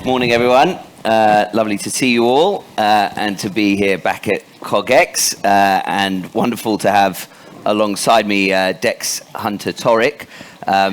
Morning, everyone. Lovely to see you all and to be here back at CogX. And wonderful to have alongside me Dex Hunter-Torricke.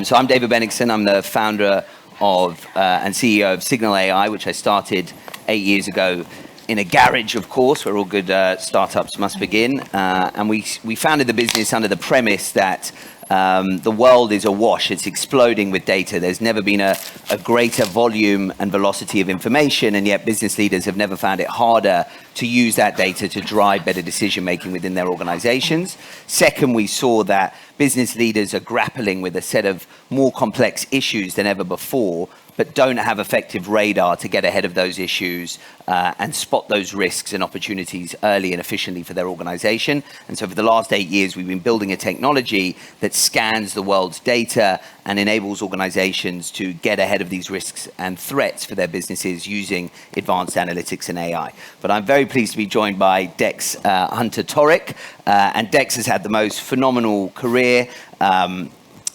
So I'm David Benigson. I'm the founder of and CEO of Signal AI, which I started 8 years ago in a garage, of course, where all good startups must begin. And we founded the business under the premise that the world is awash. It's exploding with data. There's never been a greater volume and velocity of information, and yet business leaders have never found it harder to use that data to drive better decision-making within their organizations. Second, we saw that business leaders are grappling with a set of more complex issues than ever before, but don't have effective radar to get ahead of those issues and spot those risks and opportunities early and efficiently for their organization. And so for the last 8 years, we've been building a technology that scans the world's data and enables organizations to get ahead of these risks and threats for their businesses using advanced analytics and AI. But I'm very pleased to be joined by Dex Hunter-Torricke, and Dex has had the most phenomenal career.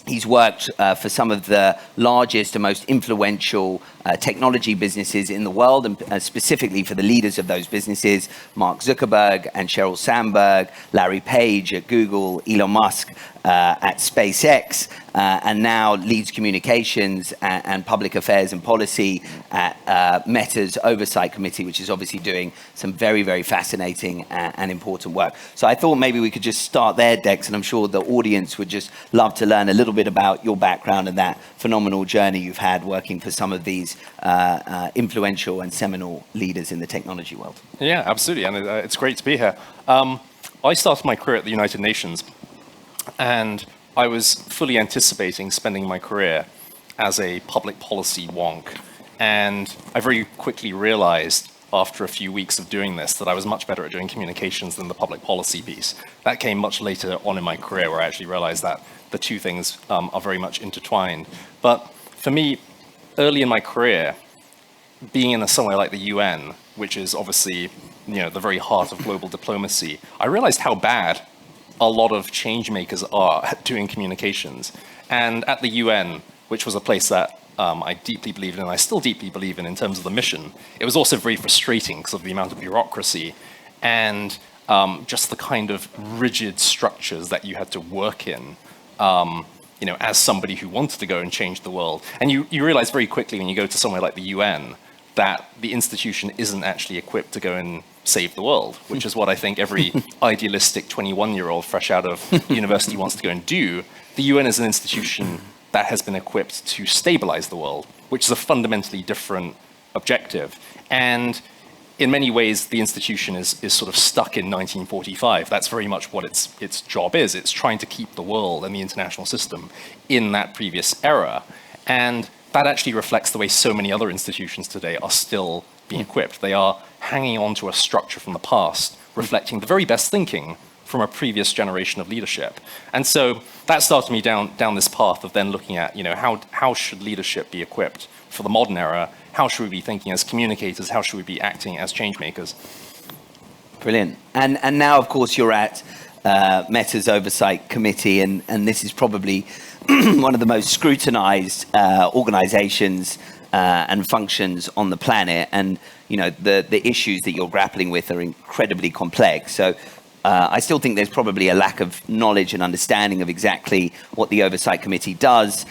He's worked for some of the largest and most influential technology businesses in the world, and specifically for the leaders of those businesses, Mark Zuckerberg and Sheryl Sandberg, Larry Page at Google, Elon Musk at SpaceX, and now leads communications and public affairs and policy at Meta's Oversight Committee, which is obviously doing some very, very fascinating and important work. So I thought maybe we could just start there, Dex, and I'm sure the audience would just love to learn a little bit about your background and that phenomenal journey you've had working for some of these influential and seminal leaders in the technology world. Yeah, absolutely, and it's great to be here. I started my career at the United Nations, and I was fully anticipating spending my career as a public policy wonk. And I very quickly realized after a few weeks of doing this that I was much better at doing communications than the public policy piece. That came much later on in my career, where I actually realized that the two things are very much intertwined. But for me, early in my career, being in somewhere like the UN, which is obviously the very heart of global diplomacy, I realized how bad a lot of change makers are at doing communications. And at the UN, which was a place that I deeply believed in, and I still deeply believe in terms of the mission, it was also very frustrating because of the amount of bureaucracy and just the kind of rigid structures that you had to work in, as somebody who wanted to go and change the world. And you realize very quickly when you go to somewhere like the UN that the institution isn't actually equipped to go and save the world, which is what I think every idealistic 21-year-old fresh out of university wants to go and do. The UN is an institution that has been equipped to stabilize the world, which is a fundamentally different objective. And in many ways, the institution is sort of stuck in 1945. That's very much what its job is. It's trying to keep the world and the international system in that previous era. And that actually reflects the way so many other institutions today are still being equipped. They are hanging on to a structure from the past, reflecting the very best thinking from a previous generation of leadership. And so that started me down this path of then looking at, how should leadership be equipped for the modern era? How should we be thinking as communicators? How should we be acting as change makers? Brilliant. And now, of course, you're at Meta's Oversight Committee, and this is probably one of the most scrutinized organizations and functions on the planet. And, the issues that you're grappling with are incredibly complex. So I still think there's probably a lack of knowledge and understanding of exactly what the Oversight Committee does.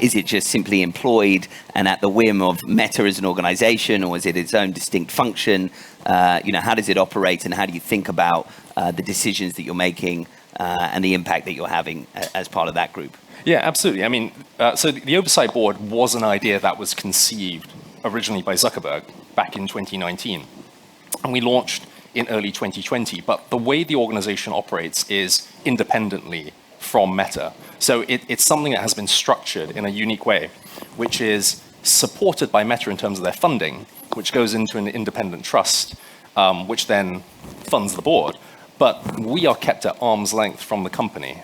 Is it just simply employed and at the whim of Meta as an organization, or is it its own distinct function? How does it operate, and how do you think about the decisions that you're making and the impact that you're having as part of that group? Yeah, absolutely. I mean, so the Oversight Board was an idea that was conceived originally by Zuckerberg back in 2019. And we launched in early 2020, but the way the organization operates is independently from Meta. So it's something that has been structured in a unique way, which is supported by Meta in terms of their funding, which goes into an independent trust, which then funds the board. But we are kept at arm's length from the company.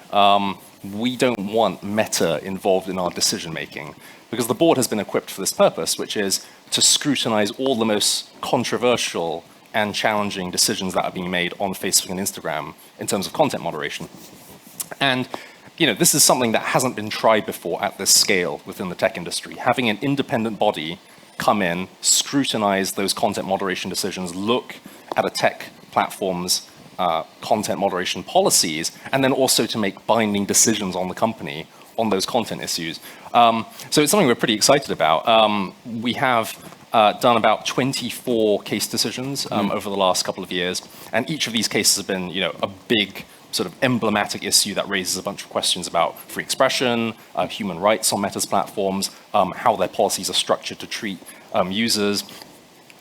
We don't want Meta involved in our decision making, because the board has been equipped for this purpose, which is to scrutinize all the most controversial and challenging decisions that are being made on Facebook and Instagram in terms of content moderation. And this is something that hasn't been tried before at this scale within the tech industry. Having an independent body come in, scrutinize those content moderation decisions, look at a tech platform's content moderation policies, and then also to make binding decisions on the company on those content issues. So it's something we're pretty excited about. We have done about 24 case decisions over the last couple of years, and each of these cases have been, a big sort of emblematic issue that raises a bunch of questions about free expression, human rights on Meta's platforms, how their policies are structured to treat users.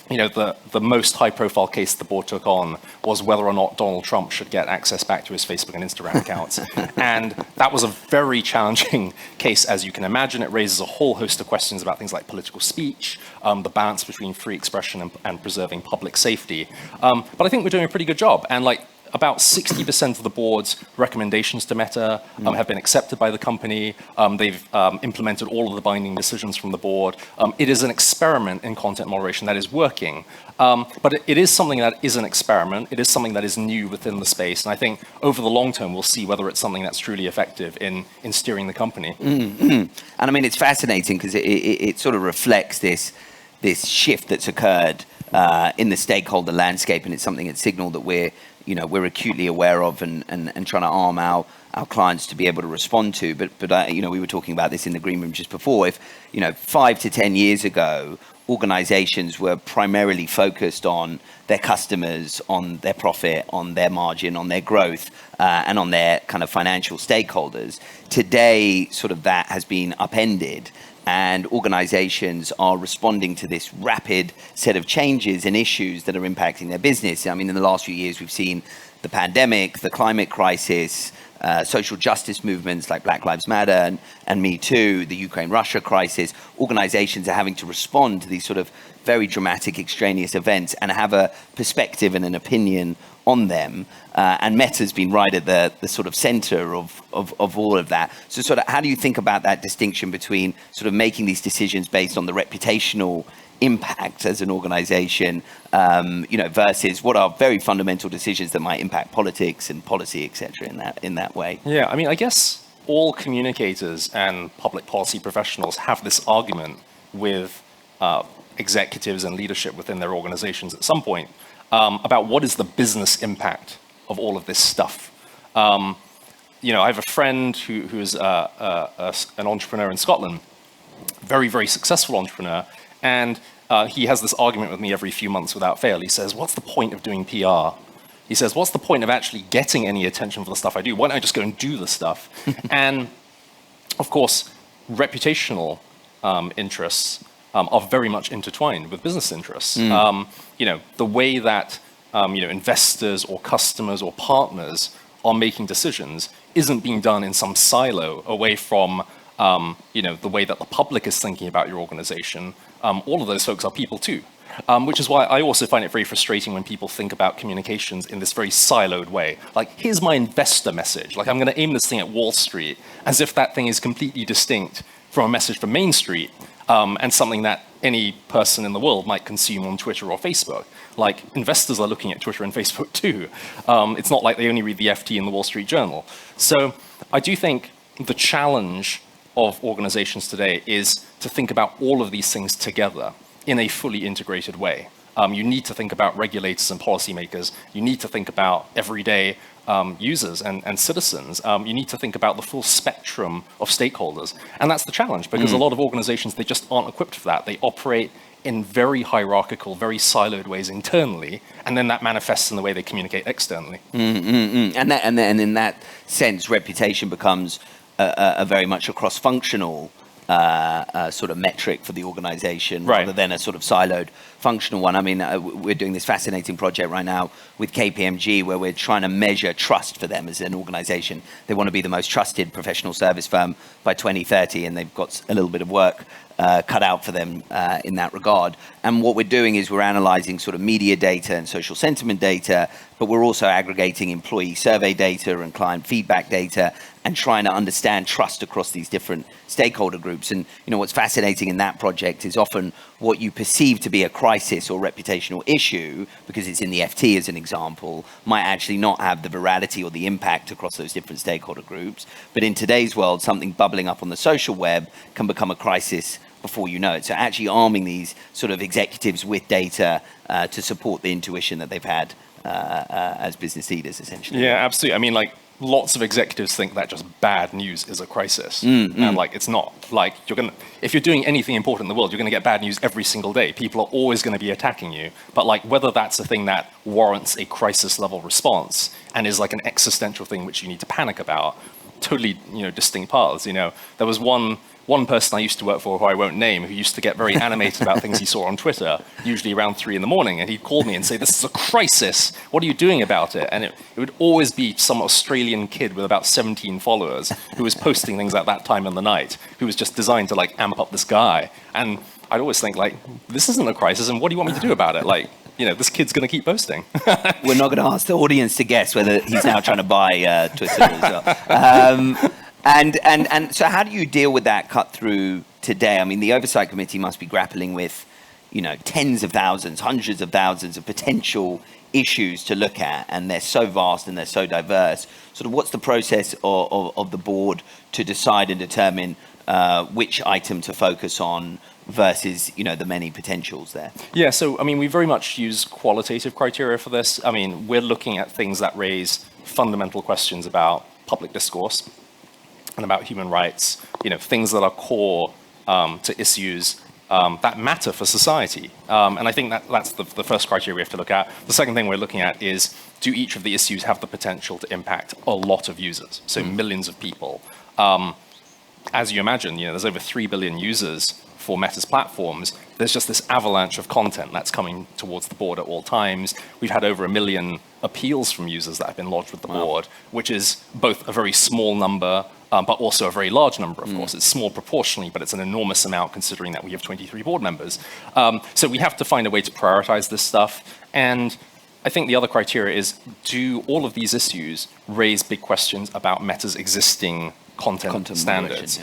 The most high-profile case the board took on was whether or not Donald Trump should get access back to his Facebook and Instagram accounts. And that was a very challenging case, as you can imagine. It raises a whole host of questions about things like political speech, the balance between free expression and preserving public safety. But I think we're doing a pretty good job. And about 60% of the board's recommendations to Meta have been accepted by the company. They've implemented all of the binding decisions from the board. It is an experiment in content moderation that is working. But it is something that is an experiment. It is something that is new within the space. And I think over the long term, we'll see whether it's something that's truly effective in steering the company. And I mean, it's fascinating because it sort of reflects this shift that's occurred in the stakeholder landscape. And it's something that's signaled that we're acutely aware of and trying to arm our clients to be able to respond to. But we were talking about this in the green room just before. If 5 to 10 years ago, organizations were primarily focused on their customers, on their profit, on their margin, on their growth, and on their kind of financial stakeholders, today sort of that has been upended. And organizations are responding to this rapid set of changes and issues that are impacting their business. I mean, in the last few years, we've seen the pandemic, the climate crisis, social justice movements like Black Lives Matter and Me Too, the Ukraine-Russia crisis. Organizations are having to respond to these sort of very dramatic extraneous events and have a perspective and an opinion on them. And Meta's been right at the sort of center of all of that. So sort of how do you think about that distinction between sort of making these decisions based on the reputational impact as an organization, versus what are very fundamental decisions that might impact politics and policy, et cetera, in that way? Yeah, I mean, I guess all communicators and public policy professionals have this argument with executives and leadership within their organizations at some point about what is the business impact of all of this stuff. I have a friend who is an entrepreneur in Scotland, very, very successful entrepreneur, and he has this argument with me every few months without fail. He says, what's the point of doing PR? He says, what's the point of actually getting any attention for the stuff I do? Why don't I just go and do the stuff? And of course, reputational interests are very much intertwined with business interests. The way that investors or customers or partners are making decisions isn't being done in some silo away from the way that the public is thinking about your organization. All of those folks are people too, which is why I also find it very frustrating when people think about communications in this very siloed way. Like, here's my investor message. Like, I'm going to aim this thing at Wall Street, as if that thing is completely distinct from a message from Main Street, and something that any person in the world might consume on Twitter or Facebook. Like, investors are looking at Twitter and Facebook too. It's not like they only read the FT and the Wall Street Journal. So I do think the challenge of organizations today is to think about all of these things together in a fully integrated way. You need to think about regulators and policymakers. You need to think about everyday users and citizens. You need to think about the full spectrum of stakeholders. And that's the challenge, because a lot of organizations, they just aren't equipped for that. They operate in very hierarchical, very siloed ways internally, and then that manifests in the way they communicate externally. And in that sense, reputation becomes a very much a cross-functional sort of metric for the organization, right, rather than a sort of siloed functional one. I mean, we're doing this fascinating project right now with KPMG where we're trying to measure trust for them as an organization. They want to be the most trusted professional service firm by 2030, and they've got a little bit of work cut out for them in that regard. And what we're doing is we're analyzing sort of media data and social sentiment data, but we're also aggregating employee survey data and client feedback data and trying to understand trust across these different stakeholder groups. And what's fascinating in that project is often what you perceive to be a crisis or reputational issue, because it's in the FT as an example, might actually not have the virality or the impact across those different stakeholder groups. But in today's world, something bubbling up on the social web can become a crisis before you know it. So actually arming these sort of executives with data to support the intuition that they've had as business leaders, essentially. Yeah, absolutely. I mean, like, lots of executives think that just bad news is a crisis. And like, it's not. Like, if you're doing anything important in the world, you're going to get bad news every single day. People are always going to be attacking you. But like, whether that's a thing that warrants a crisis level response and is like an existential thing which you need to panic about, totally, distinct paths. There was one person I used to work for, who I won't name, who used to get very animated about things he saw on Twitter, usually around 3 a.m, and he'd call me and say, "This is a crisis. What are you doing about it?" And it would always be some Australian kid with about 17 followers who was posting things at that time in the night, who was just designed to like amp up this guy. And I'd always think, like, this isn't a crisis, and what do you want me to do about it? Like, this kid's going to keep posting. We're not going to ask the audience to guess whether he's now trying to buy Twitter as well. And so how do you deal with that cut through today? I mean, the Oversight Committee must be grappling with, tens of thousands, hundreds of thousands of potential issues to look at, and they're so vast and they're so diverse. Sort of what's the process of the board to decide and determine which item to focus on versus, the many potentials there? Yeah, so, I mean, we very much use qualitative criteria for this. I mean, we're looking at things that raise fundamental questions about public discourse and about human rights, things that are core to issues that matter for society. And I think that's the first criteria we have to look at. The second thing we're looking at is, do each of the issues have the potential to impact a lot of users, so millions of people? As you imagine, there's over 3 billion users for Meta's platforms. There's just this avalanche of content that's coming towards the board at all times. We've had over 1 million appeals from users that have been lodged with the board, which is both a very small number, but also a very large number, of course. It's small proportionally, but it's an enormous amount considering that we have 23 board members. So we have to find a way to prioritize this stuff. And I think the other criteria is, do all of these issues raise big questions about Meta's existing content standards?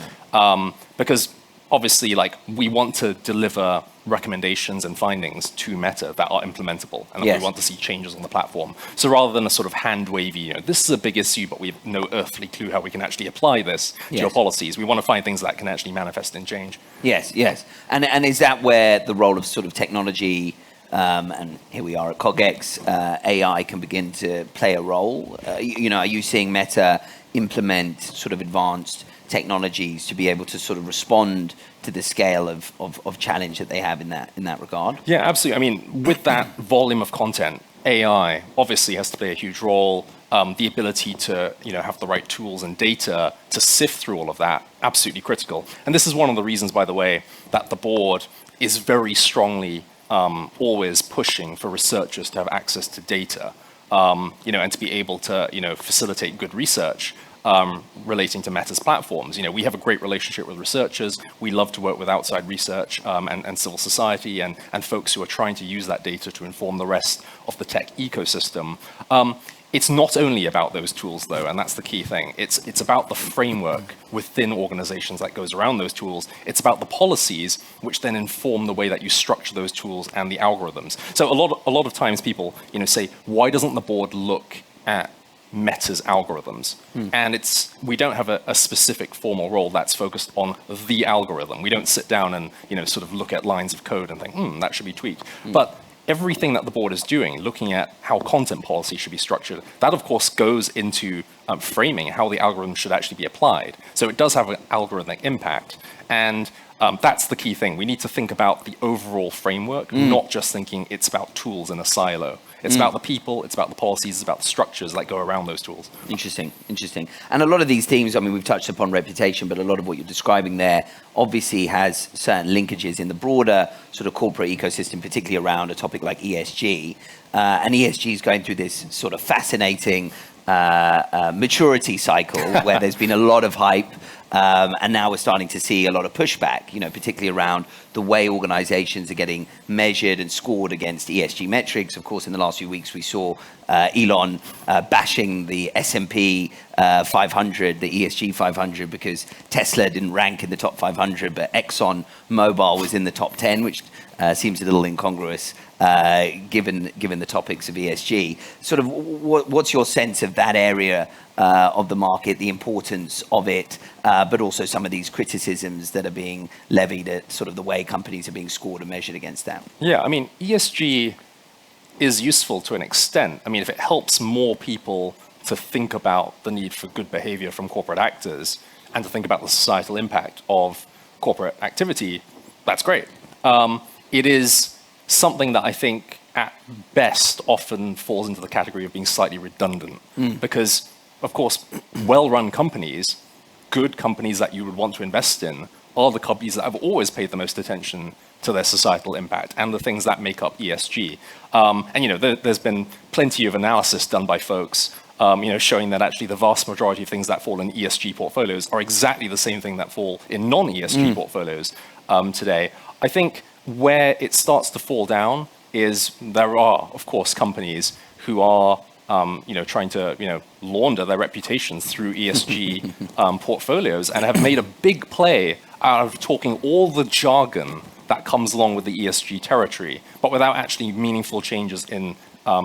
Because obviously, like, we want to deliver recommendations and findings to Meta that are implementable, and we want to see changes on the platform. So rather than a sort of hand-wavy, this is a big issue, but we have no earthly clue how we can actually apply this to your policies, we want to find things that can actually manifest in change. Yes. And is that where the role of sort of technology, and here we are at CogX, AI can begin to play a role? Are you seeing Meta implement sort of advanced technologies to be able to sort of respond to the scale of challenge that they have in that regard? Yeah, absolutely. I mean, with that volume of content, AI obviously has to play a huge role. The ability to have the right tools and data to sift through all of that, absolutely critical. And this is one of the reasons, by the way, that the board is very strongly always pushing for researchers to have access to data, and to be able to facilitate good research relating to Meta's platforms. We have a great relationship with researchers. We love to work with outside research and civil society and folks who are trying to use that data to inform the rest of the tech ecosystem. It's not only about those tools, though, and that's the key thing. It's about the framework within organizations that goes around those tools. It's about the policies which then inform the way that you structure those tools and the algorithms. So a lot of times people say, why doesn't the board look at Meta's algorithms? And we don't have a specific formal role that's focused on the algorithm. We don't sit down and sort of look at lines of code and think, that should be tweaked. But everything that the board is doing, looking at how content policy should be structured, that of course goes into framing how the algorithm should actually be applied. So it does have an algorithmic impact. And that's the key thing. We need to think about the overall framework, not just thinking it's about tools in a silo. It's about the people, it's about the policies, it's about the structures that go around those tools. Interesting. And a lot of these themes, I mean, we've touched upon reputation, but a lot of what you're describing there obviously has certain linkages in the broader sort of corporate ecosystem, particularly around a topic like ESG. And ESG is going through this sort of fascinating maturity cycle where there's been a lot of hype. And now we're starting to see a lot of pushback, particularly around the way organizations are getting measured and scored against ESG metrics. Of course, in the last few weeks, we saw Elon bashing the S&P 500, the ESG 500, because Tesla didn't rank in the top 500, but Exxon Mobil was in the top 10, which seems a little incongruous given the topics of ESG. Sort of, what's your sense of that area of the market, the importance of it, but also some of these criticisms that are being levied at sort of the way companies are being scored and measured against that? Yeah, I mean, ESG is useful to an extent. I mean, if it helps more people to think about the need for good behavior from corporate actors and to think about the societal impact of corporate activity, that's great. It is something that I think at best often falls into the category of being slightly redundant because, of course, well-run companies, good companies that you would want to invest in, are the companies that have always paid the most attention to their societal impact and the things that make up ESG. And there's been plenty of analysis done by folks, showing that actually the vast majority of things that fall in ESG portfolios are exactly the same thing that fall in non-ESG portfolios today. I think where it starts to fall down is there are, of course, companies who are trying to launder their reputations through ESG portfolios and have made a big play out of talking all the jargon that comes along with the ESG territory, but without actually meaningful changes in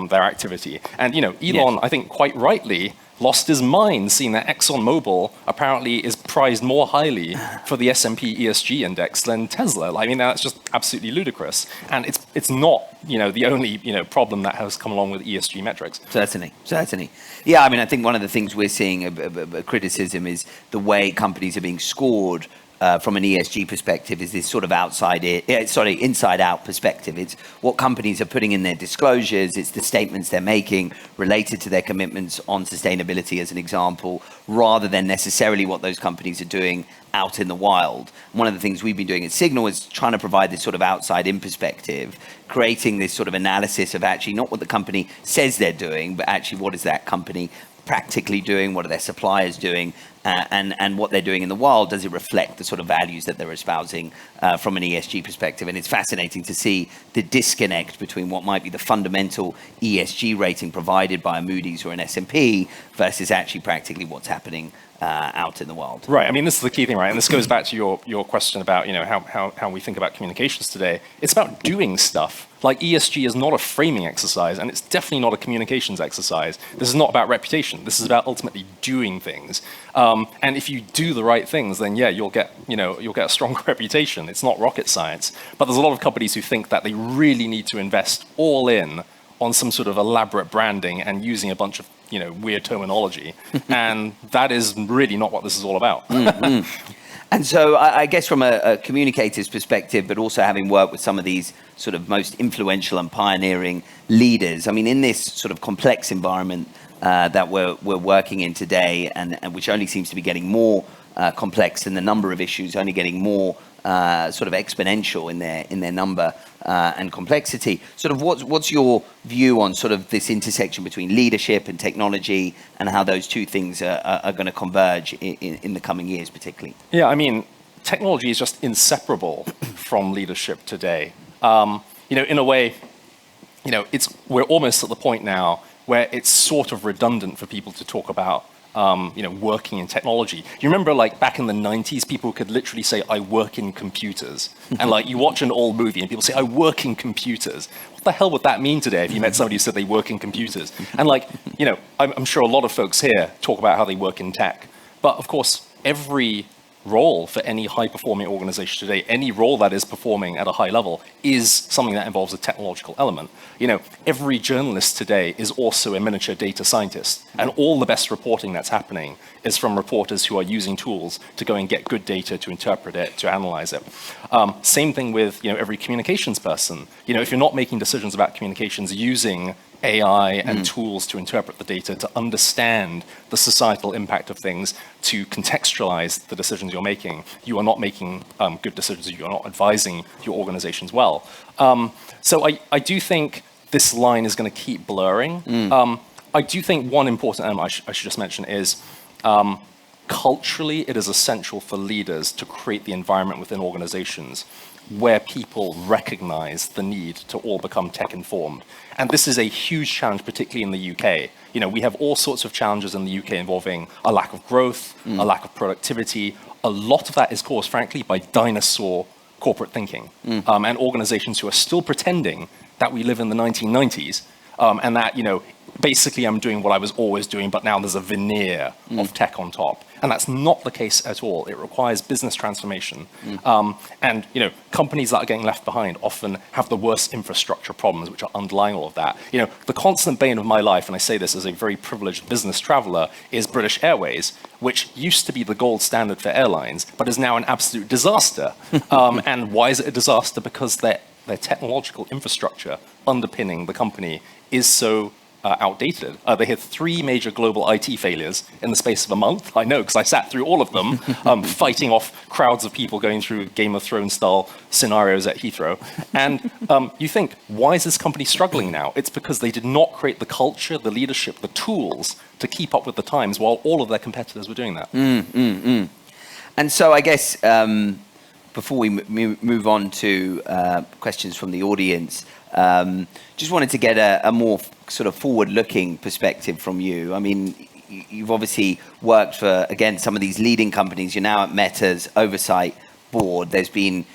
their activity. And Elon, yes, I think quite rightly, lost his mind seeing that ExxonMobil apparently is prized more highly for the S&P ESG index than Tesla. I mean, that's just absolutely ludicrous. And it's not, the only, problem that has come along with ESG metrics. Certainly. Yeah, I mean, I think one of the things we're seeing a criticism is the way companies are being scored from an ESG perspective is this sort of inside out perspective. It's what companies are putting in their disclosures. It's the statements they're making related to their commitments on sustainability, as an example, rather than necessarily what those companies are doing out in the wild. One of the things we've been doing at Signal is trying to provide this sort of outside in perspective, creating this sort of analysis of actually not what the company says they're doing, but actually what is that company practically doing, what are their suppliers doing, and what they're doing in the wild. Does it reflect the sort of values that they're espousing from an ESG perspective? And it's fascinating to see the disconnect between what might be the fundamental ESG rating provided by a Moody's or an S&P versus actually practically what's happening out in the wild. Right. I mean, this is the key thing, right? And this goes back to your question about, how we think about communications today. It's about doing stuff. Like, ESG is not a framing exercise, and it's definitely not a communications exercise. This is not about reputation. This is about ultimately doing things. And if you do the right things, then you'll get a stronger reputation. It's not rocket science. But there's a lot of companies who think that they really need to invest all in on some sort of elaborate branding and using a bunch of weird terminology, and that is really not what this is all about. And so I guess from a communicator's perspective, but also having worked with some of these sort of most influential and pioneering leaders, I mean, in this sort of complex environment that we're working in today, and which only seems to be getting more complex, and the number of issues only getting more sort of exponential in their number and complexity. Sort of what's your view on sort of this intersection between leadership and technology, and how those two things are going to converge in the coming years, particularly? Yeah, I mean, technology is just inseparable from leadership today. In a way, we're almost at the point now where it's sort of redundant for people to talk about working in technology. You remember, like, back in the 90s, people could literally say, I work in computers. And, like, you watch an old movie and people say, I work in computers. What the hell would that mean today if you met somebody who said they work in computers? And, like, I'm sure a lot of folks here talk about how they work in tech. But, of course, every role for any high-performing organization today, any role that is performing at a high level, is something that involves a technological element. Every journalist today is also a miniature data scientist, and all the best reporting that's happening is from reporters who are using tools to go and get good data, to interpret it, to analyze it. Same thing with every communications person. If you're not making decisions about communications using AI and tools to interpret the data, to understand the societal impact of things, to contextualize the decisions you're making, you are not making good decisions, you are not advising your organizations well. So I do think this line is going to keep blurring. I do think one important element I should just mention is culturally, it is essential for leaders to create the environment within organizations where people recognize the need to all become tech-informed. And this is a huge challenge, particularly in the UK. We have all sorts of challenges in the UK involving a lack of growth, a lack of productivity. A lot of that is caused, frankly, by dinosaur corporate thinking, and organizations who are still pretending that we live in the 1990s, and that, basically I'm doing what I was always doing, but now there's a veneer of tech on top. And that's not the case at all. It requires business transformation. And, companies that are getting left behind often have the worst infrastructure problems, which are underlying all of that. The constant bane of my life, and I say this as a very privileged business traveler, is British Airways, which used to be the gold standard for airlines, but is now an absolute disaster. And why is it a disaster? Because their technological infrastructure underpinning the company is so outdated. They had 3 major global IT failures in the space of a month. I know, because I sat through all of them, fighting off crowds of people going through Game of Thrones style scenarios at Heathrow. And you think, why is this company struggling now? It's because they did not create the culture, the leadership, the tools to keep up with the times, while all of their competitors were doing that. And so I guess before we move on to questions from the audience, just wanted to get a more sort of forward-looking perspective from you. I mean, you've obviously worked for, again, some of these leading companies. You're now at Meta's Oversight board. There's been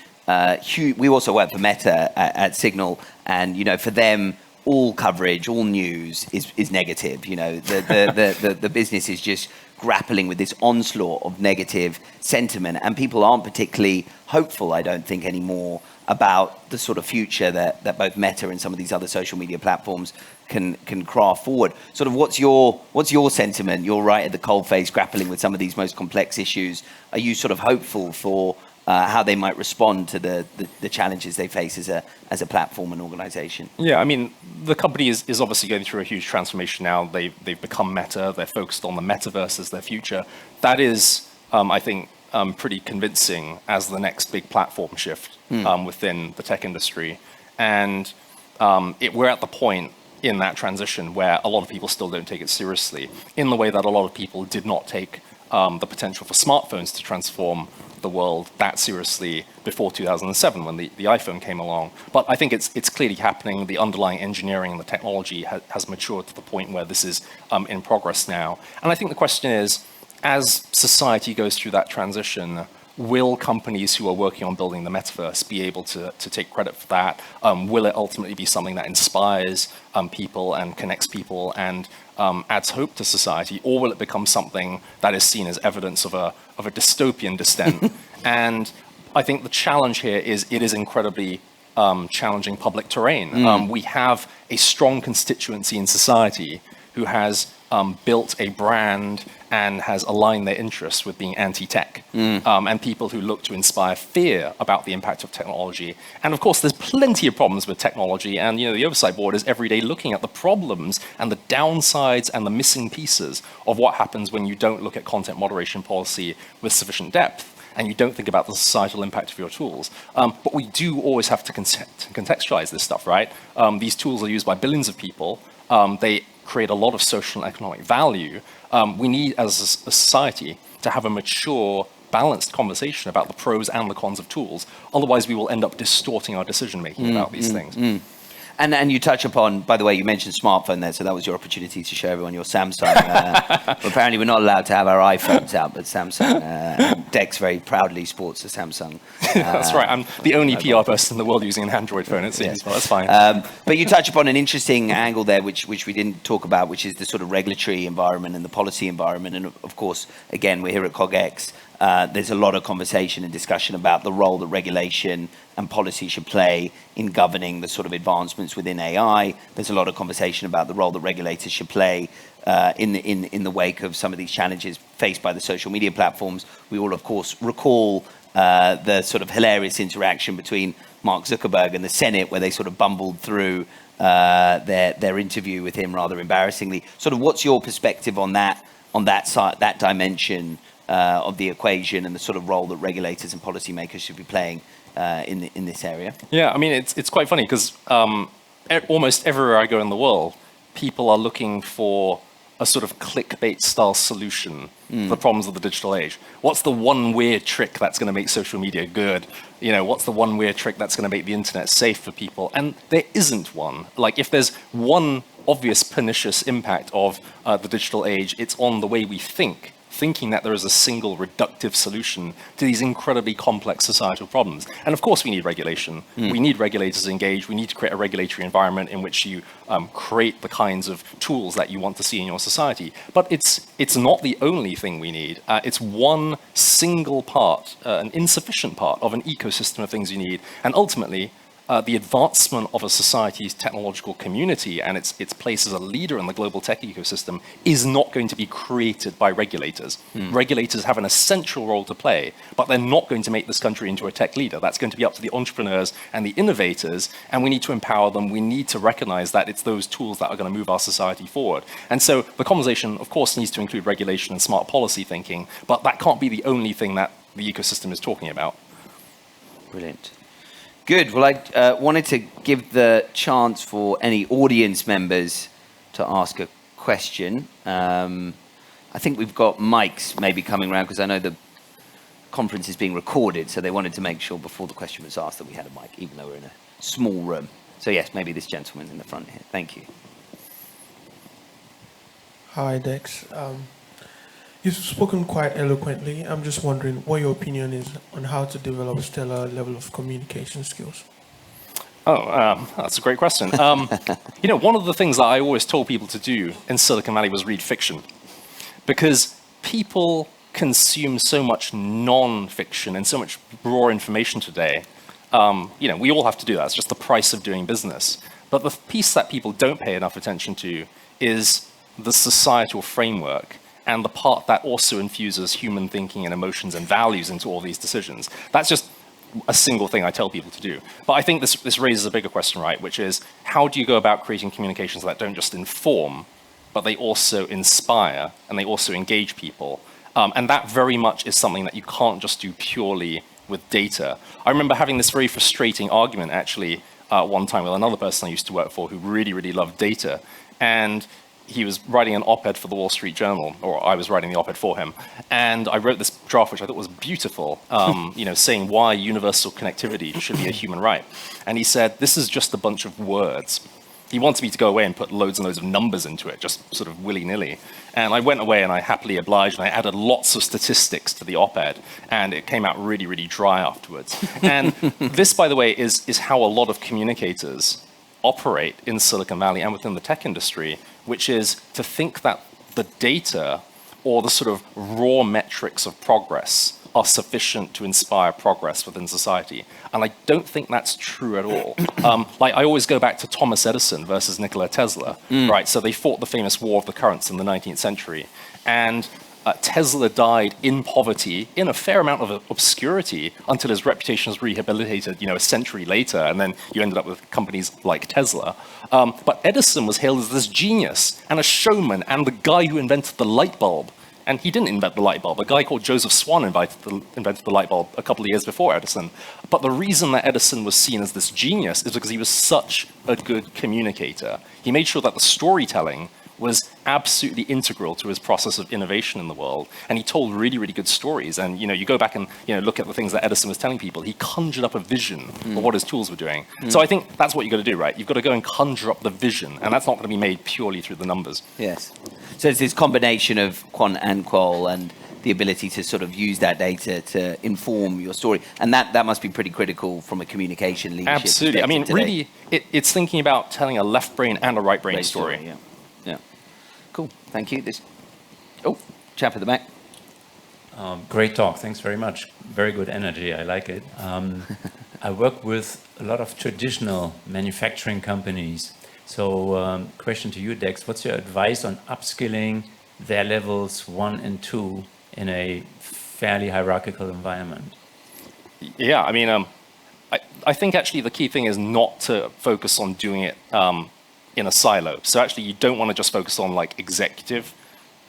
huge. We also work for Meta at Signal, and for them, all coverage, all news is negative. The business is just grappling with this onslaught of negative sentiment, and people aren't particularly hopeful, I don't think, anymore about the sort of future that both Meta and some of these other social media platforms can craft forward. Sort of what's your sentiment? You're right at the coalface, grappling with some of these most complex issues. Are you sort of hopeful for how they might respond to the challenges they face as a platform and organization? Yeah, I mean, the company is obviously going through a huge transformation now. They've become Meta. They're focused on the metaverse as their future. That is, I think, pretty convincing as the next big platform shift within the tech industry. And we're at the point in that transition where a lot of people still don't take it seriously, in the way that a lot of people did not take the potential for smartphones to transform the world that seriously before 2007 when the iPhone came along. But I think it's clearly happening. The underlying engineering and the technology has matured to the point where this is in progress now. And I think the question is, as society goes through that transition, will companies who are working on building the metaverse be able to take credit for that? Will it ultimately be something that inspires people and connects people and adds hope to society? Or will it become something that is seen as evidence of a dystopian descent? And I think the challenge here is it is incredibly challenging public terrain. We have a strong constituency in society who has built a brand and has aligned their interests with being anti-tech, and people who look to inspire fear about the impact of technology. And of course, there's plenty of problems with technology, and the Oversight Board is every day looking at the problems and the downsides and the missing pieces of what happens when you don't look at content moderation policy with sufficient depth, and you don't think about the societal impact of your tools. But we do always have to contextualize this stuff, right? These tools are used by billions of people. They create a lot of social and economic value. We need, as a society, to have a mature, balanced conversation about the pros and the cons of tools. Otherwise, we will end up distorting our decision-making about these things. And you touch upon, by the way, you mentioned smartphone there, so that was your opportunity to show everyone your Samsung. Apparently, we're not allowed to have our iPhones out, but Samsung. Dex very proudly sports a Samsung. That's right. I'm the only PR person in the world using an Android phone, it seems. Well, that's fine. But you touch upon an interesting angle there, which we didn't talk about, which is the sort of regulatory environment and the policy environment. And of course, again, we're here at CogX. There's a lot of conversation and discussion about the role that regulation and policy should play in governing the sort of advancements within AI. There's a lot of conversation about the role that regulators should play in the wake of some of these challenges faced by the social media platforms. We all, of course, recall the sort of hilarious interaction between Mark Zuckerberg and the Senate, where they sort of bumbled through their interview with him rather embarrassingly. Sort of, what's your perspective on that side, that dimension of the equation, and the sort of role that regulators and policymakers should be playing in this area? Yeah, I mean, it's quite funny because almost everywhere I go in the world, people are looking for a sort of clickbait style solution for the problems of the digital age. What's the one weird trick that's going to make social media good? What's the one weird trick that's going to make the internet safe for people? And there isn't one. Like, if there's one obvious pernicious impact of the digital age, it's on the way we think thinking that there is a single reductive solution to these incredibly complex societal problems. And of course we need regulation. We need regulators engaged. We need to create a regulatory environment in which you create the kinds of tools that you want to see in your society. But it's not the only thing we need. It's one single part, an insufficient part of an ecosystem of things you need. And ultimately, the advancement of a society's technological community and its place as a leader in the global tech ecosystem is not going to be created by regulators. Regulators have an essential role to play, but they're not going to make this country into a tech leader. That's going to be up to the entrepreneurs and the innovators, and we need to empower them. We need to recognize that it's those tools that are going to move our society forward. And so the conversation, of course, needs to include regulation and smart policy thinking, but that can't be the only thing that the ecosystem is talking about. Brilliant. Good. Well, I wanted to give the chance for any audience members to ask a question. I think we've got mics maybe coming around because I know the conference is being recorded, so they wanted to make sure before the question was asked that we had a mic, even though we're in a small room. So yes, maybe this gentleman in the front here. Thank you. Hi, Dex. You've spoken quite eloquently. I'm just wondering what your opinion is on how to develop a stellar level of communication skills. That's a great question. One of the things that I always told people to do in Silicon Valley was read fiction, because people consume so much non-fiction and so much raw information today. We all have to do that. It's just the price of doing business. But the piece that people don't pay enough attention to is the societal framework and the part that also infuses human thinking and emotions and values into all these decisions. That's just a single thing I tell people to do. But I think this raises a bigger question, right, which is how do you go about creating communications that don't just inform, but they also inspire and they also engage people? And that very much is something that you can't just do purely with data. I remember having this very frustrating argument, actually, one time with another person I used to work for who really, really loved data. And he was writing an op-ed for the Wall Street Journal, or I was writing the op-ed for him. And I wrote this draft, which I thought was beautiful, saying why universal connectivity should be a human right. And he said, this is just a bunch of words. He wanted me to go away and put loads and loads of numbers into it, just sort of willy-nilly. And I went away and I happily obliged, and I added lots of statistics to the op-ed, and it came out really, really dry afterwards. And this, by the way, is how a lot of communicators operate in Silicon Valley and within the tech industry, which is to think that the data or the sort of raw metrics of progress are sufficient to inspire progress within society. And I don't think that's true at all. I always go back to Thomas Edison versus Nikola Tesla, right? So they fought the famous War of the Currents in the 19th century. And Tesla died in poverty, in a fair amount of obscurity, until his reputation was rehabilitated, a century later, and then you ended up with companies like Tesla. But Edison was hailed as this genius and a showman and the guy who invented the light bulb. And he didn't invent the light bulb. A guy called Joseph Swan invented the light bulb a couple of years before Edison. But the reason that Edison was seen as this genius is because he was such a good communicator. He made sure that the storytelling was absolutely integral to his process of innovation in the world. And he told really, really good stories. And you go back and look at the things that Edison was telling people. He conjured up a vision of what his tools were doing. So I think that's what you've got to do, right? You've got to go and conjure up the vision. And that's not going to be made purely through the numbers. Yes. So it's this combination of quant and qual and the ability to sort of use that data to inform your story. And that must be pretty critical from a communication leadership Absolutely. I mean, today. really, it's thinking about telling a left brain and a right brain story. Yeah. Cool. Thank you. Chap at the back. Great talk. Thanks very much. Very good energy. I like it. I work with a lot of traditional manufacturing companies. So question to you, Dex, what's your advice on upskilling their levels 1 and 2 in a fairly hierarchical environment? Yeah, I mean, I think actually the key thing is not to focus on doing it in a silo. So actually you don't want to just focus on executive,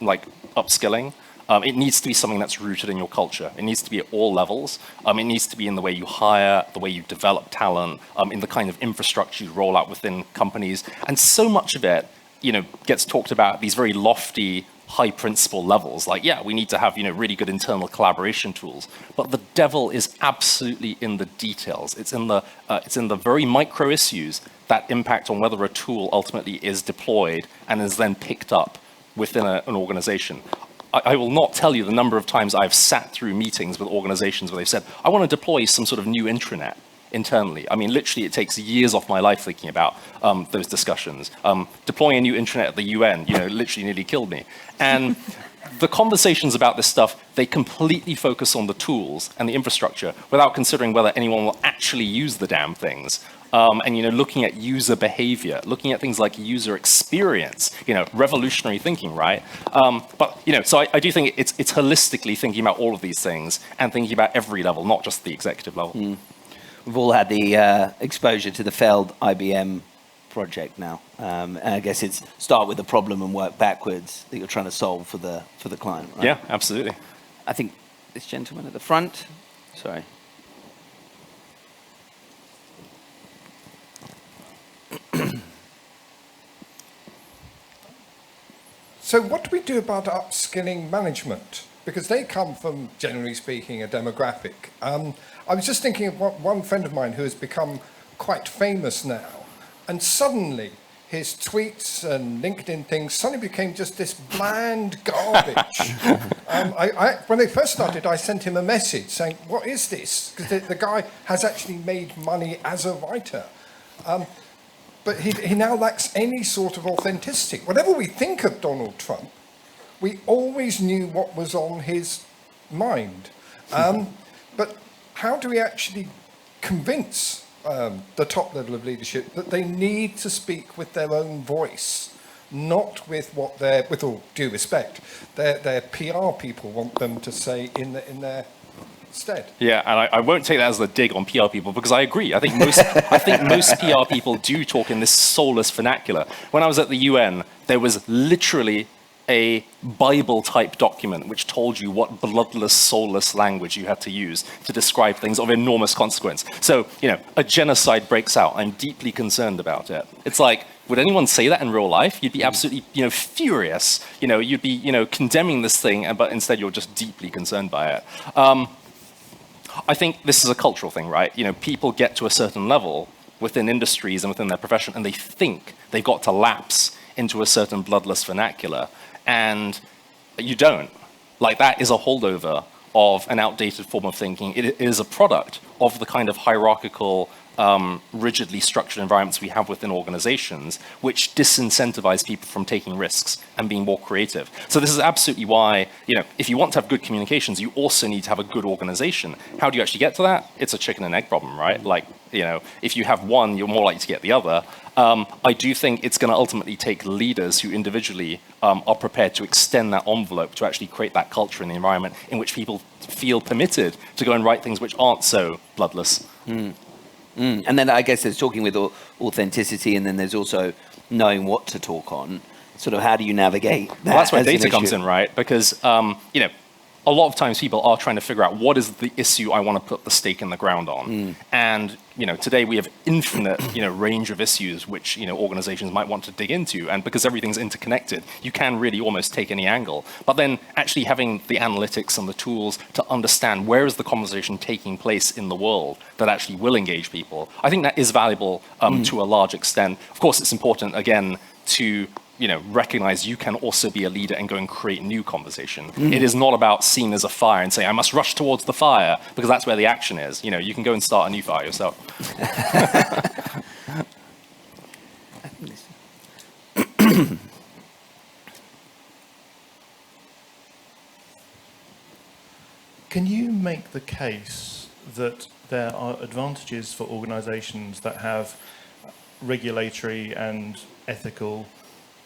upskilling. It needs to be something that's rooted in your culture. It needs to be at all levels. It needs to be in the way you hire, the way you develop talent, in the kind of infrastructure you roll out within companies. And so much of it, gets talked about at these very lofty, high principle levels. We need to have, really good internal collaboration tools. But the devil is absolutely in the details. It's in the very micro issues that impact on whether a tool ultimately is deployed and is then picked up within an organization. I will not tell you the number of times I've sat through meetings with organizations where they've said, I want to deploy some sort of new intranet internally. I mean, literally, it takes years off my life thinking about those discussions. Deploying a new intranet at the UN, literally nearly killed me. And the conversations about this stuff, they completely focus on the tools and the infrastructure without considering whether anyone will actually use the damn things. And looking at user behavior, looking at things like user experience, revolutionary thinking, right? So I do think it's holistically thinking about all of these things and thinking about every level, not just the executive level. Mm. We've all had the exposure to the failed IBM project now. And I guess it's start with the problem and work backwards that you're trying to solve for the client, right? Yeah, absolutely. I think this gentleman at the front, sorry. So what do we do about upskilling management? Because they come from, generally speaking, a demographic. I was just thinking of one friend of mine who has become quite famous now, and suddenly his tweets and LinkedIn things suddenly became just this bland garbage. When they first started, I sent him a message saying, what is this? Because the guy has actually made money as a writer. But he now lacks any sort of authenticity. Whatever we think of Donald Trump, we always knew what was on his mind. But how do we actually convince the top level of leadership that they need to speak with their own voice, not with what with all due respect, their PR people want them to say in their stead? Yeah, and I won't take that as a dig on PR people, because I agree. I think most PR people do talk in this soulless vernacular. When I was at the UN, there was literally a Bible-type document which told you what bloodless, soulless language you had to use to describe things of enormous consequence. So, a genocide breaks out. I'm deeply concerned about it. It's like, would anyone say that in real life? You'd be absolutely, furious. You'd be, condemning this thing, but instead you're just deeply concerned by it. I think this is a cultural thing, right? People get to a certain level within industries and within their profession, and they think they've got to lapse into a certain bloodless vernacular. And you don't. Like, that is a holdover of an outdated form of thinking. It is a product of the kind of hierarchical, rigidly structured environments we have within organizations, which disincentivize people from taking risks and being more creative. So this is absolutely why, if you want to have good communications, you also need to have a good organization. How do you actually get to that? It's a chicken and egg problem, right? Like, if you have one, you're more likely to get the other. I do think it's going to ultimately take leaders who individually are prepared to extend that envelope to actually create that culture in the environment in which people feel permitted to go and write things which aren't so bloodless. Mm. And then I guess there's talking with authenticity, and then there's also knowing what to talk on. Sort of how do you navigate that? Well, that's where data comes in, right? Because, a lot of times people are trying to figure out what is the issue I want to put the stake in the ground on. Mm. And, today we have infinite, range of issues which, organizations might want to dig into. And because everything's interconnected, you can really almost take any angle. But then actually having the analytics and the tools to understand where is the conversation taking place in the world that actually will engage people, I think that is valuable to a large extent. Of course, it's important, again, to recognize you can also be a leader and go and create new conversation. Mm. It is not about seen as a fire and say, I must rush towards the fire, because that's where the action is. You can go and start a new fire yourself. Can you make the case that there are advantages for organizations that have regulatory and ethical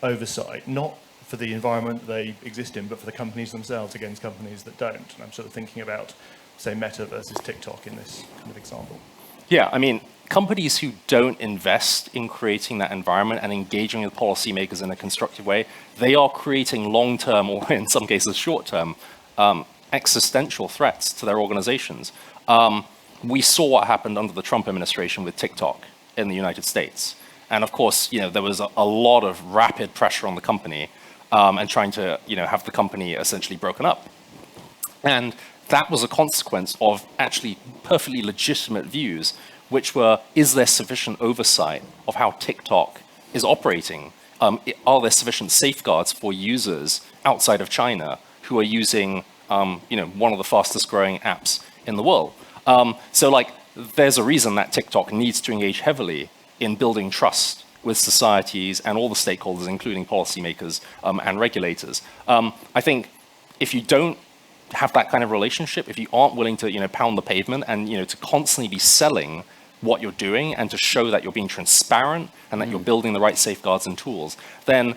oversight, not for the environment they exist in, but for the companies themselves against companies that don't? And I'm sort of thinking about, say, Meta versus TikTok in this kind of example. Yeah, I mean, companies who don't invest in creating that environment and engaging with policymakers in a constructive way, they are creating long-term, or in some cases short-term, existential threats to their organizations. We saw what happened under the Trump administration with TikTok in the United States. And of course, there was a lot of rapid pressure on the company and trying to, have the company essentially broken up. And that was a consequence of actually perfectly legitimate views, which were, is there sufficient oversight of how TikTok is operating? Are there sufficient safeguards for users outside of China who are using one of the fastest growing apps in the world. So like, there's a reason that TikTok needs to engage heavily in building trust with societies and all the stakeholders, including policymakers and regulators. I think if you don't have that kind of relationship, if you aren't willing to pound the pavement and to constantly be selling what you're doing and to show that you're being transparent and that you're building the right safeguards and tools, then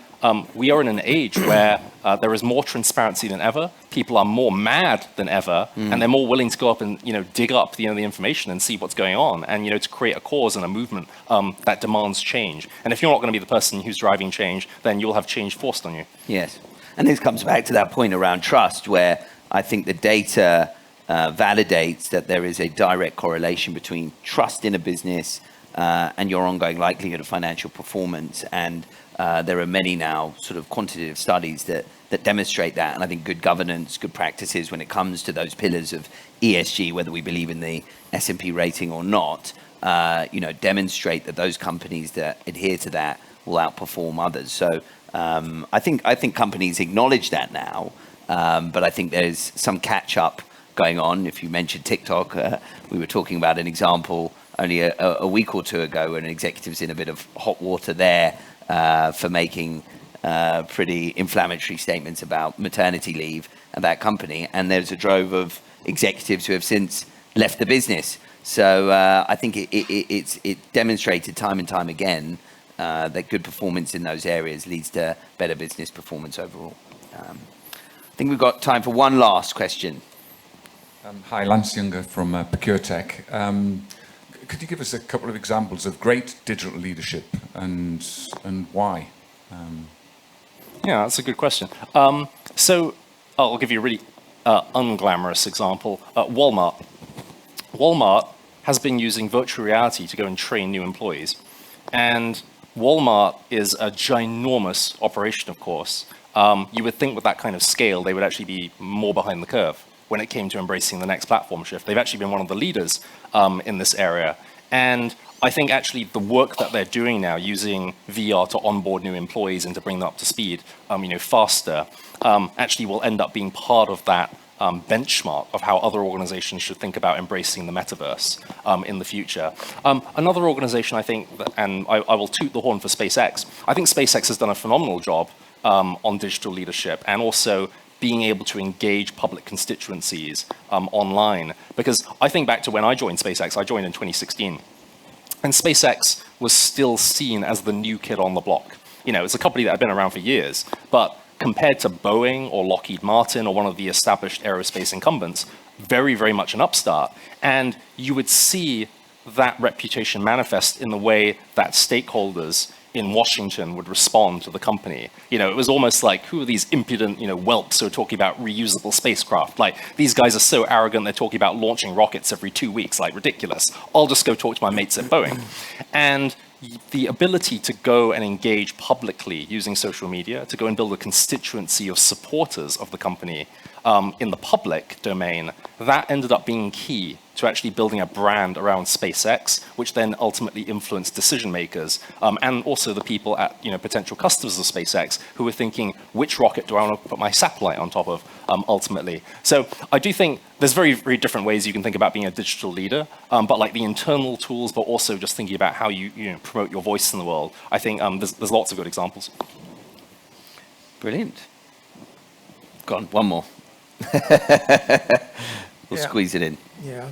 we are in an age where there is more transparency than ever. People are more mad than ever, and they're more willing to go up and dig up the information and see what's going on, and to create a cause and a movement that demands change. And if you're not going to be the person who's driving change, then you'll have change forced on you. Yes, and this comes back to that point around trust, where I think the data validates that there is a direct correlation between trust in a business and your ongoing likelihood of financial performance. And there are many now sort of quantitative studies that demonstrate that. And I think good governance, good practices when it comes to those pillars of ESG, whether we believe in the S&P rating or not, demonstrate that those companies that adhere to that will outperform others. So I think companies acknowledge that now, but I think there's some catch up going on. If you mentioned TikTok, we were talking about an example only a week or two ago when an executive's in a bit of hot water there for making pretty inflammatory statements about maternity leave at that company. And there's a drove of executives who have since left the business. So I think it's demonstrated time and time again that good performance in those areas leads to better business performance overall. I think we've got time for one last question. Hi, Lance Younger from ProcureTech. Could you give us a couple of examples of great digital leadership and why? Yeah, that's a good question. So I'll give you a really unglamorous example. Walmart. Walmart has been using virtual reality to go and train new employees. And Walmart is a ginormous operation, of course. You would think with that kind of scale, they would actually be more behind the curve when it came to embracing the next platform shift. They've actually been one of the leaders in this area. And I think actually the work that they're doing now, using VR to onboard new employees and to bring them up to speed, faster, actually will end up being part of that benchmark of how other organizations should think about embracing the metaverse in the future. Another organization, I think, and I will toot the horn for SpaceX. I think SpaceX has done a phenomenal job on digital leadership and also being able to engage public constituencies online. Because I think back to when I joined SpaceX, I joined in 2016. And SpaceX was still seen as the new kid on the block. It's a company that had been around for years, but compared to Boeing or Lockheed Martin or one of the established aerospace incumbents, very, very much an upstart. And you would see that reputation manifest in the way that stakeholders in Washington would respond to the company. It was almost like, who are these impudent, whelps who are talking about reusable spacecraft? Like, these guys are so arrogant, they're talking about launching rockets every 2 weeks, like ridiculous. I'll just go talk to my mates at Boeing. And the ability to go and engage publicly using social media, to go and build a constituency of supporters of the company in the public domain, that ended up being key to actually building a brand around SpaceX, which then ultimately influenced decision makers and also the people at potential customers of SpaceX who were thinking, which rocket do I want to put my satellite on top of ultimately? So I do think there's very, very different ways you can think about being a digital leader, but like the internal tools, but also just thinking about how you promote your voice in the world. I think there's lots of good examples. Brilliant. Go on, one more. We'll squeeze it in. Yeah.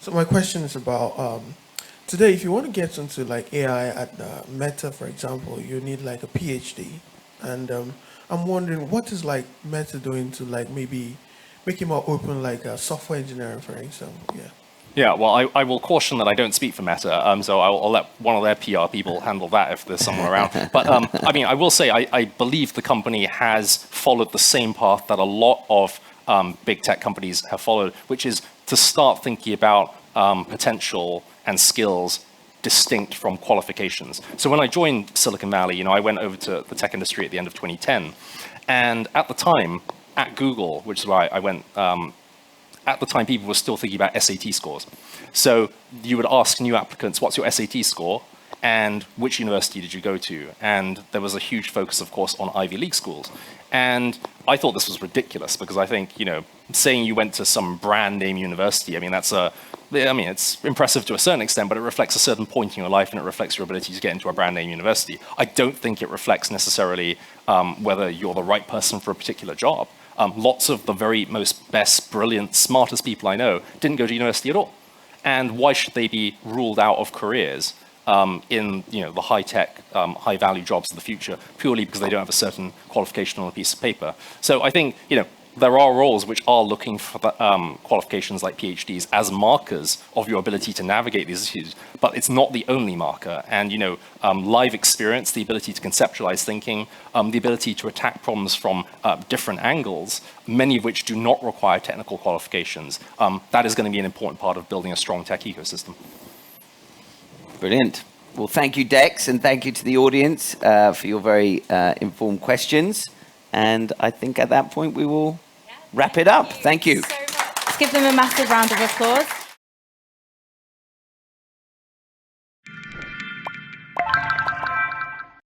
So my question is about today. If you want to get into like AI at Meta, for example, you need like a PhD, and I'm wondering what is like Meta doing to like maybe make it more open, like software engineering, for example. Yeah. Yeah, well, I will caution that I don't speak for Meta, so I'll let one of their PR people handle that if there's someone around. But I will say I believe the company has followed the same path that a lot of big tech companies have followed, which is to start thinking about potential and skills distinct from qualifications. So when I joined Silicon Valley, I went over to the tech industry at the end of 2010, and at the time at Google, which is why I went. At the time, people were still thinking about SAT scores. So you would ask new applicants, what's your SAT score? And which university did you go to? And there was a huge focus, of course, on Ivy League schools. And I thought this was ridiculous because I think, saying you went to some brand name university, it's impressive to a certain extent, but it reflects a certain point in your life and it reflects your ability to get into a brand name university. I don't think it reflects necessarily whether you're the right person for a particular job. Lots of the very most best, brilliant, smartest people I know didn't go to university at all. And why should they be ruled out of careers in the high-tech, high-value jobs of the future purely because they don't have a certain qualification on a piece of paper? So I think there are roles which are looking for qualifications like PhDs as markers of your ability to navigate these issues, but it's not the only marker. And live experience, the ability to conceptualize thinking, the ability to attack problems from different angles, many of which do not require technical qualifications, that is going to be an important part of building a strong tech ecosystem. Brilliant. Well, thank you, Dex, and thank you to the audience for your very informed questions. And I think at that point we will wrap it up. Thank you. So much. Let's give them a massive round of applause.